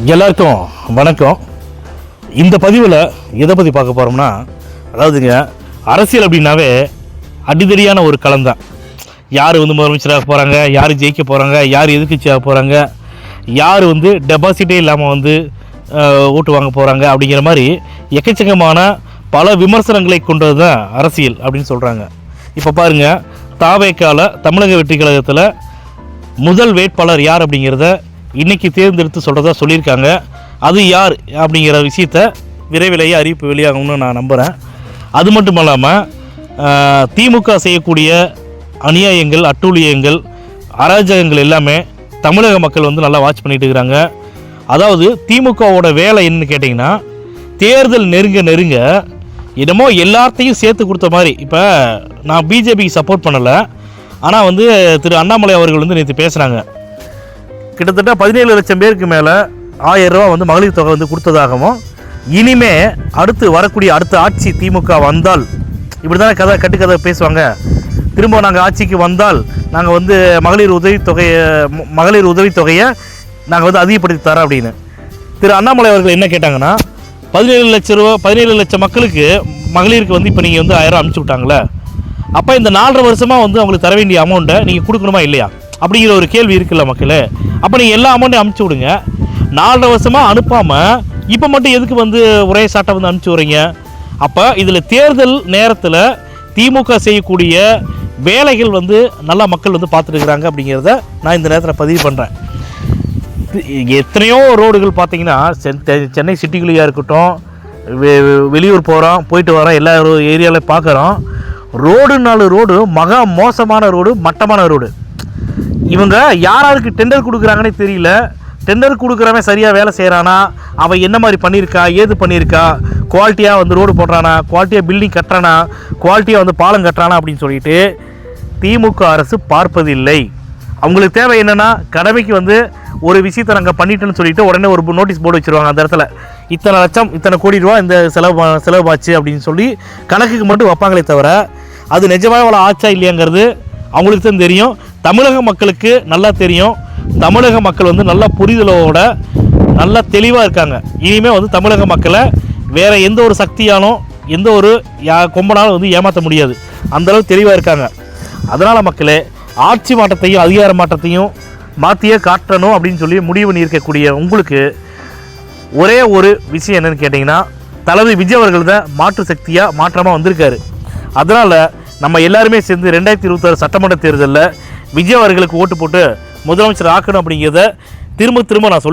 எல்லாருக்கும் வணக்கம். இந்த பதிவில் எதை பற்றி பார்க்க போகிறோம்னா, அதாவதுங்க அரசியல் அப்படின்னாவே அடிதடியான ஒரு களம் தான். யார் முதலமைச்சராக போகிறாங்க, யார் ஜெயிக்க போகிறாங்க, யார் எதிர்க்கட்சியாக போகிறாங்க, யார் டெபாசிட்டே இல்லாமல் ஓட்டு வாங்க போகிறாங்க அப்படிங்கிற மாதிரி எக்கச்சக்கமான பல விமர்சனங்களை கொண்டது தான் அரசியல் அப்படின்னு சொல்கிறாங்க. இப்போ பாருங்கள், தாவேக்கால தமிழக வெற்றி கழகத்தில் முதல் வேட்பாளர் யார் அப்படிங்கிறத இன்றைக்கி தேர்ந்தெடுத்து சொல்கிறதா சொல்லியிருக்காங்க. அது யார் அப்படிங்கிற விஷயத்த விரைவிலேயே அறிவிப்பு வெளியாகும்னு நான் நம்புகிறேன். அது மட்டும் இல்லாமல் திமுக செய்யக்கூடிய அநியாயங்கள், அட்டூழியங்கள், அராஜகங்கள் எல்லாமே தமிழக மக்கள் நல்லா வாட்ச் பண்ணிட்டு இருக்கிறாங்க. அதாவது திமுகவோட வேலை என்னன்னு கேட்டிங்கன்னா, தேர்தல் நெருங்க என்னமோ எல்லாத்தையும் சேர்த்து கொடுத்த மாதிரி. இப்போ நான் பிஜேபிக்கு சப்போர்ட் பண்ணலை, ஆனால் திரு அண்ணாமலை அவர்கள் நேற்று பேசுகிறாங்க. கிட்டத்தட்ட 17 லட்சம் பேருக்கு மேலே 1000 ரூபா மகளிர் தொகை கொடுத்ததாகவும், இனிமே அடுத்து வரக்கூடிய அடுத்த ஆட்சி திமுக வந்தால் இப்படி தானே கட்டுக்கதை பேசுவாங்க. திரும்ப நாங்கள் ஆட்சிக்கு வந்தால் நாங்கள் மகளிர் உதவித்தொகையை நாங்கள் அதிகப்படுத்தி தரோம் அப்படின்னு திரு அண்ணாமலை அவர்கள் என்ன கேட்டாங்கன்னா, 17 லட்சம் மக்களுக்கு மகளிருக்கு இப்போ நீங்கள் 1000 அனுப்பிச்சி விட்டாங்களே, அப்போ இந்த 4.5 வருஷமாக அவங்களுக்கு தர வேண்டிய அமௌண்ட்டை நீங்கள் கொடுக்கணுமா இல்லையா அப்படிங்கிற ஒரு கேள்வி இருக்குல்ல மக்களே. அப்போ நீங்கள் எல்லா அமௌண்ட்டையும் அனுப்பிச்சி விடுங்க. 4.5 வருஷமாக அனுப்பாமல் இப்போ மட்டும் எதுக்கு ஒரே சாட்டை அனுப்பிச்சி விட்றீங்க? அப்போ இதில் தேர்தல் நேரத்தில் திமுக செய்யக்கூடிய வேலைகள் நல்லா மக்கள் பார்த்துட்டு இருக்கிறாங்க அப்படிங்கிறத நான் இந்த நேரத்தில் பதிவு பண்ணுறேன். எத்தனையோ ரோடுகள் பார்த்தீங்கன்னா, சென்னை சிட்டிக்குள்ளேயா இருக்கட்டும், வெளியூர் போகிறோம், போயிட்டு வரோம், எல்லா ஏரியாவில் பார்க்குறோம். ரோடு மகா மோசமான ரோடு, மட்டமான ரோடு. இவங்க யாருக்கு டெண்டர் கொடுக்குறாங்கன்னே தெரியல. டெண்டர் கொடுக்குறவன் சரியாக வேலை செய்கிறானா, அவன் என்ன மாதிரி பண்ணியிருக்கா, ஏது பண்ணியிருக்கா, குவாலிட்டியாக ரோடு போடுறானா, குவாலிட்டியாக பில்டிங் கட்டுறானா, குவாலிட்டியாக பாலம் கட்டுறானா அப்படின்னு சொல்லிட்டு திமுக அரசு பார்ப்பதில்லை. அவங்களுக்கு தேவை என்னென்னா, கடமைக்கு ஒரு விஷயத்தை நாங்கள் பண்ணிட்டோன்னு சொல்லிட்டு உடனே ஒரு நோட்டீஸ் போர்டு வச்சுருவாங்க. அந்த இடத்துல இத்தனை லட்சம், இத்தனை கோடி ரூபா இந்த செலவாச்சு அப்படின்னு சொல்லி கணக்குக்கு மட்டும் வைப்பாங்களே தவிர, அது நிஜமாக அவ்வளோ ஆச்சா இல்லையாங்கிறது அவங்களுக்கு தான் தெரியும். தமிழக மக்களுக்கு நல்லா தெரியும். தமிழக மக்கள் நல்ல புரிதலோட நல்லா தெளிவாக இருக்காங்க. இனிமேல் தமிழக மக்களை வேறு எந்த ஒரு சக்தியாலும் எந்த ஒரு கொம்பனாலும் ஏமாற்ற முடியாது. அந்தளவு தெளிவாக இருக்காங்க. அதனால் மக்களே, ஆட்சி மாற்றத்தையும் அதிகார மாற்றத்தையும் மாற்றியே காட்டணும் அப்படின்னு சொல்லி முடிவு பண்ணி இருக்கக்கூடிய உங்களுக்கு ஒரே ஒரு விஷயம் என்னென்னு கேட்டிங்கன்னா, தளபதி விஜய் அவர்கள் தான் மாற்று சக்தியாக மாற்றமாக வந்திருக்காரு. அதனால் நம்ம எல்லாருமே சேர்ந்து 2026 சட்டமன்ற தேர்தலில் விஜய் அவர்களுக்கு ஓட்டு போட்டு முதலமைச்சர் ஆக்கணும் அப்படிங்கிறத திரும்ப நான்